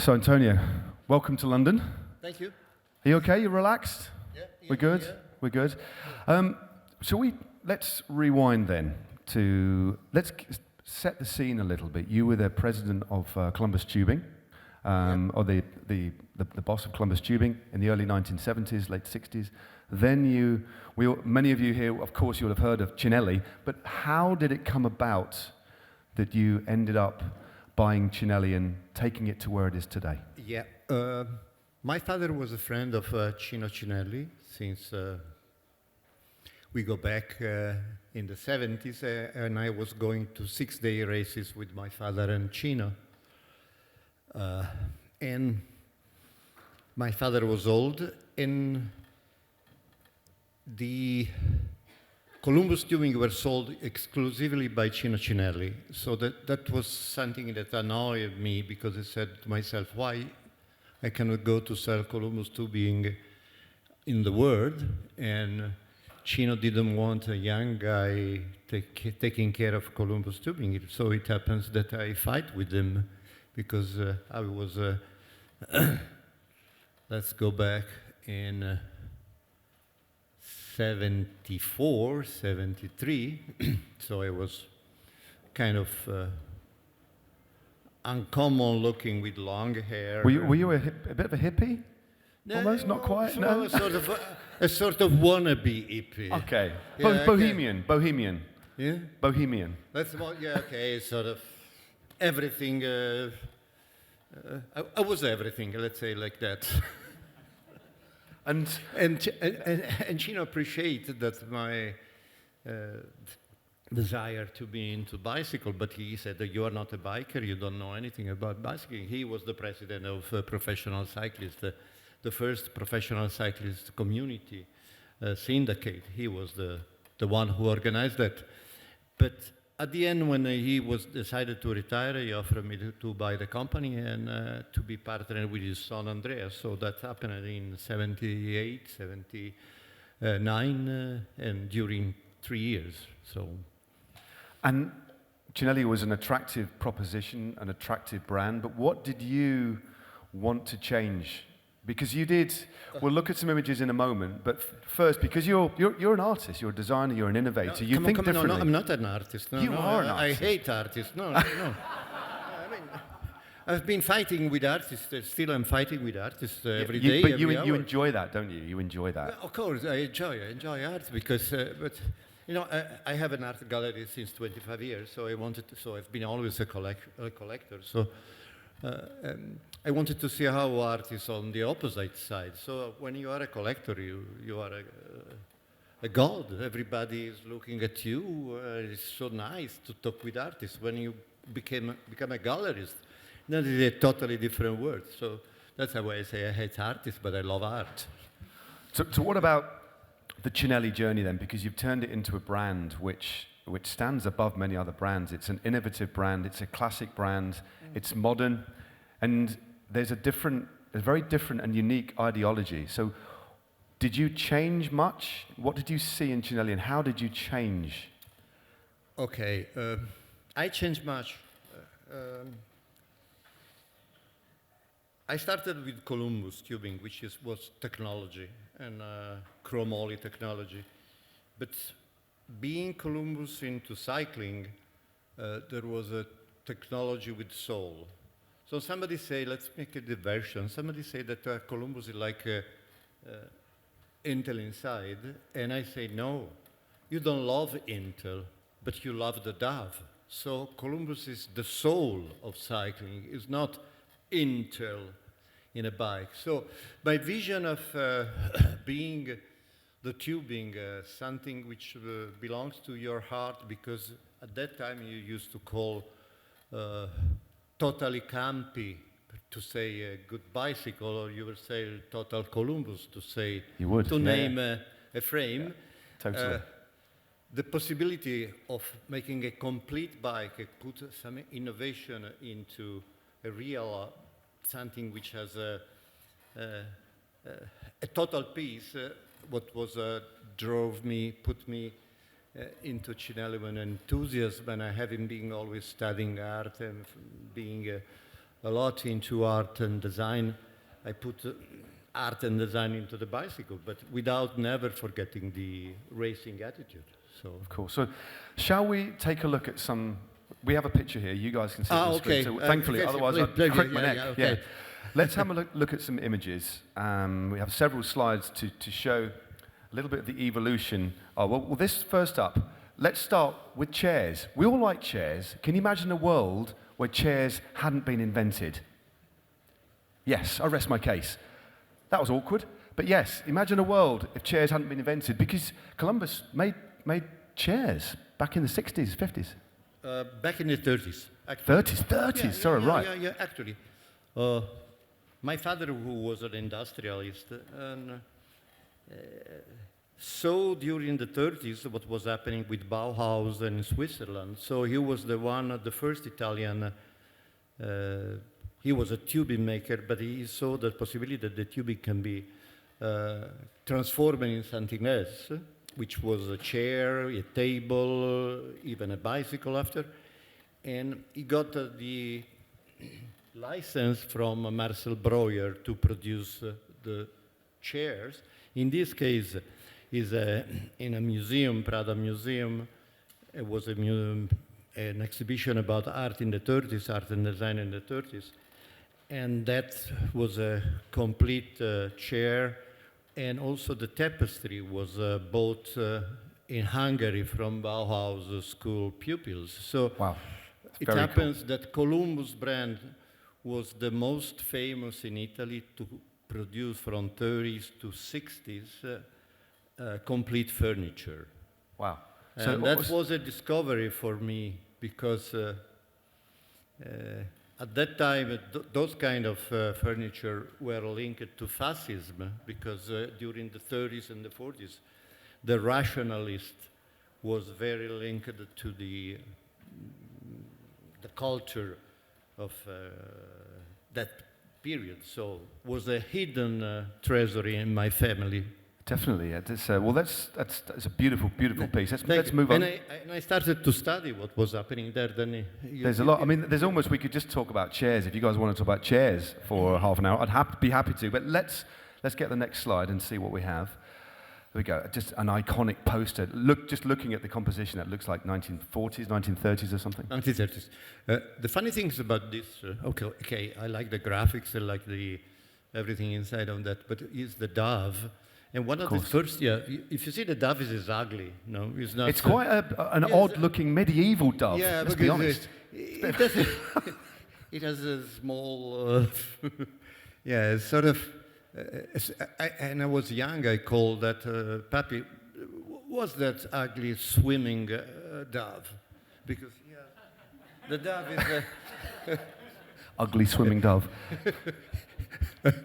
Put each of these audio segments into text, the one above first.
So, Antonio, welcome to London. Thank you. Are you okay? You relaxed? Yeah. We're good? Yeah. We're good. Let's rewind then let's set the scene a little bit. You were the president of Columbus Tubing, or the boss of Columbus Tubing in the early 1970s, late 60s. Then many of you here, of course, you'll have heard of Cinelli, but how did it come about that you ended up buying Cinelli and taking it to where it is today? Yeah. My father was a friend of Cino Cinelli since we go back in the 70s, and I was going to 6-day races with my father and Cino. And my father was old, and the Columbus Tubing were sold exclusively by Cino Cinelli. So that was something that annoyed me, because I said to myself, why I cannot go to sell Columbus Tubing in the world? And Cino didn't want a young guy taking care of Columbus Tubing. So it happens that I fight with him, because I was, let's go back in 74, 73, so I was kind of uncommon looking with long hair. Were you a bit of a hippie? No, Almost, not quite, no? A sort of wannabe hippie. Okay, Yeah, Bohemian. Yeah? Bohemian. That's about, yeah, okay, sort of everything. I was everything, let's say like that. And Cino appreciated that my desire to be into bicycle, but he said that you are not a biker, you don't know anything about bicycling. He was the president of professional cyclists, the first professional cyclist community syndicate. He was the one who organized that. But at the end, when he was decided to retire, he offered me to buy the company and to be partnered with his son Andrea. So that happened in 78, 79, and during 3 years. So, and Cinelli was an attractive proposition, an attractive brand, but what did you want to change? Because you did, we'll look at some images in a moment, but first, because you're an artist, you're a designer, you're an innovator, you think differently. No, I'm not an artist. No, you are an artist. I hate artists. No. I mean, I've been fighting with artists, still I'm fighting with artists every day. But you enjoy that, don't you? You enjoy that. Well, of course, I enjoy art, because, but, you know, I have an art gallery since 25 years, so I've been always a collector, so I wanted to see how art is on the opposite side. So when you are a collector, you are a god. Everybody is looking at you. It's so nice to talk with artists. When you become a gallerist, that is a totally different world. So that's why I say I hate artists, but I love art. So what about the Cinelli journey then? Because you've turned it into a brand which stands above many other brands. It's an innovative brand. It's a classic brand. It's modern, and there's a very different and unique ideology. So did you change much? What did you see in Cinelli, and how did you change? Okay, I changed much. I started with Columbus Tubing, which was technology, and chromoly technology. But being Columbus into cycling, there was a technology with soul. So somebody say, let's make a diversion. Somebody say that Columbus is like Intel inside, and I say, no, you don't love Intel, but you love the dove. So Columbus is the soul of cycling, it's not Intel in a bike. So my vision of being the tubing, something which belongs to your heart, because at that time you used to call totally campy to say a good bicycle, or you would say total Columbus to say, name a frame. Totally. The possibility of making a complete bike, put some innovation into a real something which has a total piece, what was put me into Cinelli, an enthusiasm, and I having been always studying art and being a lot into art and design. I put art and design into the bicycle, but without never forgetting the racing attitude. So Of course. So, shall we take a look at some? We have a picture here. You guys can see it on the okay. screen. So thankfully, Yes, otherwise I'd please, crick my yeah, neck. yeah, okay. Let's have a look at some images. We have several slides to show a little bit of the evolution. Oh, well, this first up. Let's start with chairs. We all like chairs. Can you imagine a world where chairs hadn't been invented? Yes, I rest my case. That was awkward. But yes, imagine a world if chairs hadn't been invented, because Columbus made chairs back in the 60s, 50s. Back in the 30s. Actually. 30s, sorry, right. Yeah, actually. My father, who was an industrialist, and saw during the 30s what was happening with Bauhaus in Switzerland. So he was the first Italian. He was a tubing maker, but he saw the possibility that the tubing can be transformed into something else, which was a chair, a table, even a bicycle after. And he got the license from Marcel Breuer to produce the chairs. In this case, is in a museum, Prada Museum. It was an exhibition about art in the 30s, art and design in the 30s. And that was a complete chair. And also the tapestry was bought in Hungary from Bauhaus school pupils. So Wow. it happens that Columbus brand was the most famous in Italy to produce from 30s to 60s complete furniture. Wow. And that was a discovery for me, because at that time, those kind of furniture were linked to fascism, because during the 30s and the 40s, the rationalist was very linked to the culture of that period. So was a hidden treasury in my family. Definitely. That's a beautiful piece. Let's move on. And I started to study what was happening there. Then There's a lot. I mean, we could just talk about chairs. If you guys want to talk about chairs for half an hour, I'd be happy to. But let's get the next slide and see what we have. There we go. Just an iconic poster. Just looking at the composition, that looks like 1940s, 1930s or something. 1930s. The funny things about this, okay, I like the graphics, I like everything inside of that, but it's the dove. And one of the first, if you see the dove, is ugly. No, it's not. It's quite an odd-looking medieval dove. Yeah, let's be honest. It has a small, sort of. And I was young. I called that puppy. Was that ugly swimming dove? Because the dove is ugly swimming dove.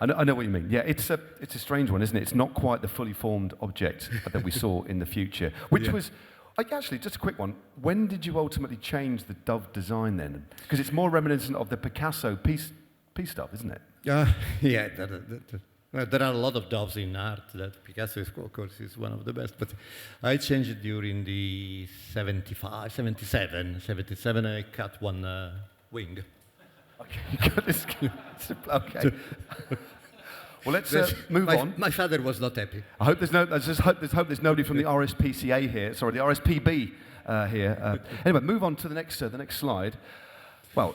I know what you mean. Yeah, it's a strange one, isn't it? It's not quite the fully formed object that we saw in the future, which was, actually, just a quick one. When did you ultimately change the dove design then? Because it's more reminiscent of the Picasso peace dove, isn't it? There are a lot of doves in art. That Picasso, of course, is one of the best. But I changed it during the 77. I cut one wing. Okay. Okay. Well, let's move on. My father was not happy. I hope there's nobody from the RSPCA here. Sorry, the RSPB here. Anyway, move on to the next slide. Well,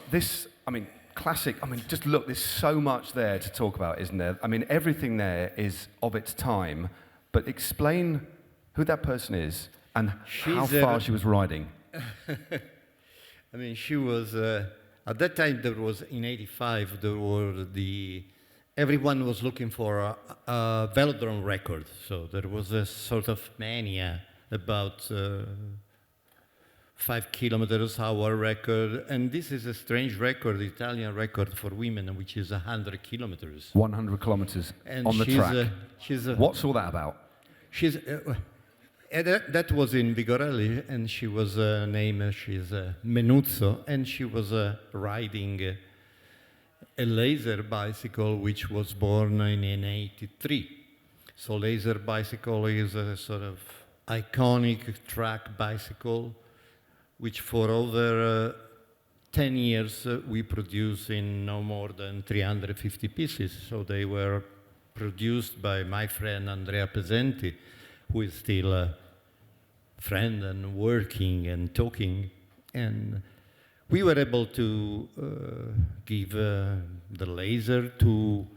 classic. Just look. There's so much there to talk about, isn't there? Everything there is of its time. But explain who that person is and how far she was riding. She was. At that time, in '85, everyone was looking for a velodrome record. So there was a sort of mania about 5 kilometers hour record. And this is a strange record, Italian record for women, which is 100 kilometers. 100 kilometers on the track. What's all that about? That was in Vigorelli, and she was she's Menuzzo, and she was riding a laser bicycle, which was born in '83. So laser bicycle is a sort of iconic track bicycle, which for over 10 years, we produce in no more than 350 pieces. So they were produced by my friend Andrea Pesenti, who is still a friend and working and talking. And we were able to give the laser to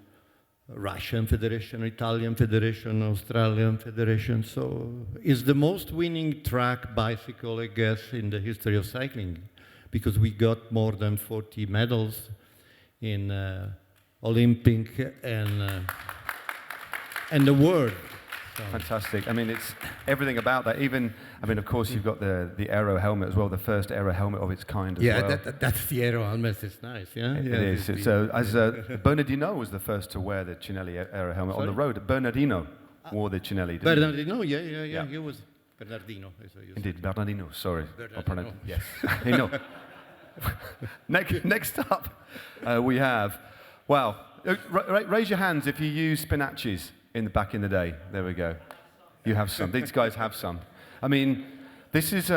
Russian Federation, Italian Federation, Australian Federation. So it's the most winning track bicycle, I guess, in the history of cycling, because we got more than 40 medals in Olympic and the world. So. Fantastic. I mean, it's everything about that. Even, I mean, of course, you've got the aero helmet as well, the first aero helmet of its kind as well. Yeah, that's the aero helmet. It's nice, yeah? It is. So, as Bernardino was the first to wear the Cinelli aero helmet on the road. Bernardino wore the Cinelli. Bernardino, yeah. He was Bernardino. Indeed, Bernardino. Sorry. Bernardino. Yes. I know. Next up, we have. Wow. Raise your hands if you use Spinacis back in the day. There we go. You have some. These guys have some. I mean, this is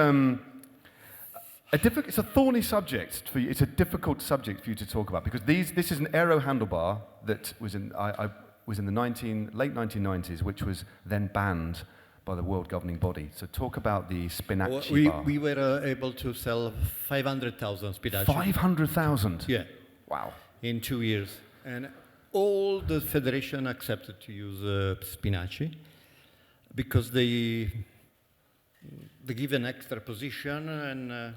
it's a thorny subject for you. It's a difficult subject for you to talk about because this is an aero handlebar that was in the late 1990s, which was then banned by the world governing body. So talk about the Spinaci bar. We were able to sell 500,000 Spinaci. 500,000? Yeah. Wow. In 2 years. And all the federation accepted to use Spinaci because they give an extra position, and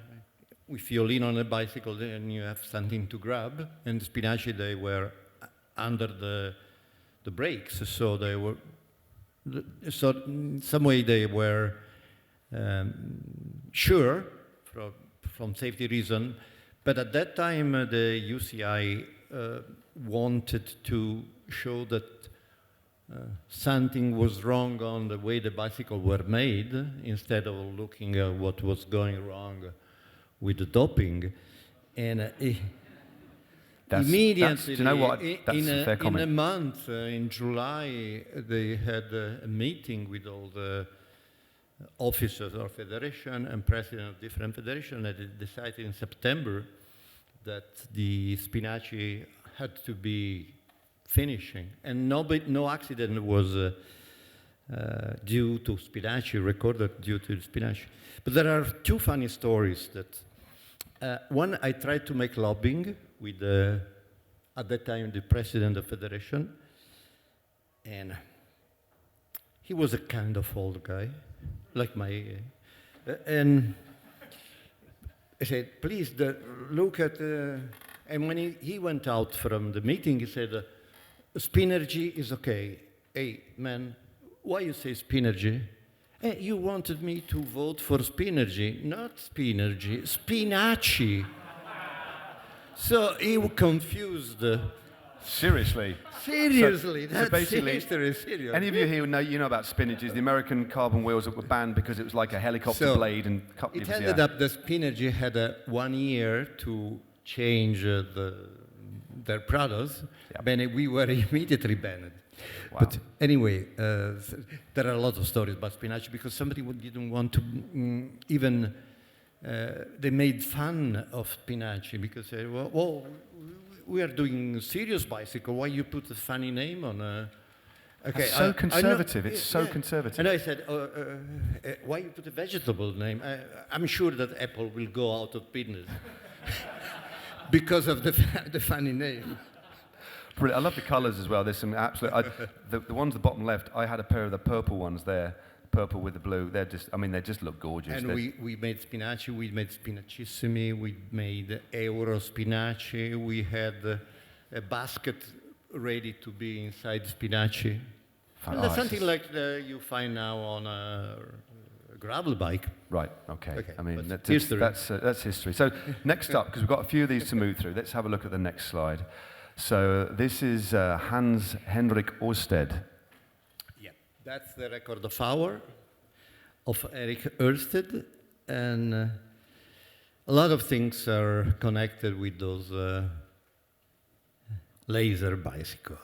if you lean on a bicycle, then you have something to grab. And Spinaci, they were under the brakes, so they were. So in some way they were sure from safety reason, but at that time the UCI wanted to show that something was wrong on the way the bicycle were made instead of looking at what was going wrong with the doping. And immediately, do you know what? That's a fair comment. In a month, in July, they had a meeting with all the officers of federation and president of different federations, and they decided in September that the Spinaci had to be finishing, and no accident was due to Spinaci, recorded due to Spinaci. But there are two funny stories that one, I tried to make lobbying with at that time the president of the federation, and he was a kind of old guy, like my, and I said, please look at, and when he went out from the meeting, he said, Spinergy is okay. Hey, man, why you say Spinergy? Hey, you wanted me to vote for Spinergy, not Spinergy, Spinaci. So he was confused. Seriously? Seriously, so that's basically, history, serious. Any of you here you know about Spinergies, the American carbon wheels that were banned because it was like a helicopter blade and cut it ended up that Spinergy had 1 year to change their products, and we were immediately banned. Wow. But anyway, there are a lot of stories about Spinaci because somebody didn't want to even, they made fun of Spinaci because they were, well, we are doing serious bicycle, why you put a funny name on a... Okay, it's so conservative, it's so conservative. And I said, why you put a vegetable name? I'm sure that Apple will go out of business because of the funny name. Brilliant. I love the colours as well. There's some absolute... the ones at the bottom left, I had a pair of the purple ones there, purple with the blue. They're just, I mean, they just look gorgeous. And we made Spinaci, we made Spinacissimi, we made Euro Spinaci, we had a basket ready to be inside Spinaci. And that's something like you find now on a gravel bike. Right, okay. I mean, that's history. So next up, because we've got a few of these to move through, let's have a look at the next slide. So this is Hans-Henrik Ørsted. Yeah, that's the record of hour of Henrik Ørsted, and a lot of things are connected with those laser bicycle.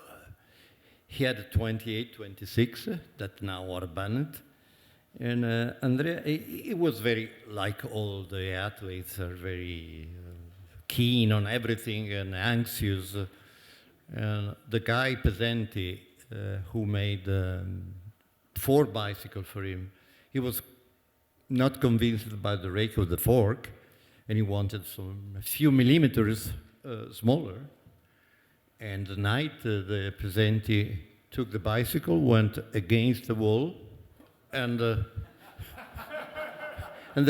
He had a 28, 26 that now are banned, and Andrea, he was very, like all the athletes, are very keen on everything and anxious. And the guy Pesenti, who made 4 bicycles for him, he was not convinced by the rake of the fork, and he wanted a few millimeters smaller. And the night the Pesenti took the bicycle, went against the wall, and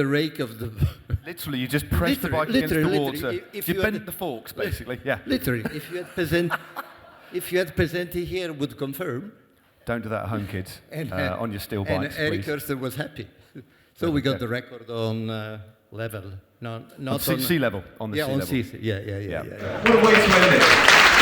the rake of the... Literally, you just press the bike against the wall. If you you bent had- the forks, basically. Yeah. Literally, if you had Pesenti here, would confirm. Don't do that at home, kids. On your steel bikes, and Erik please. Ørsted was happy. So we got the record on level, not On sea level. On the sea on level. sea. Yeah. What a way to end it.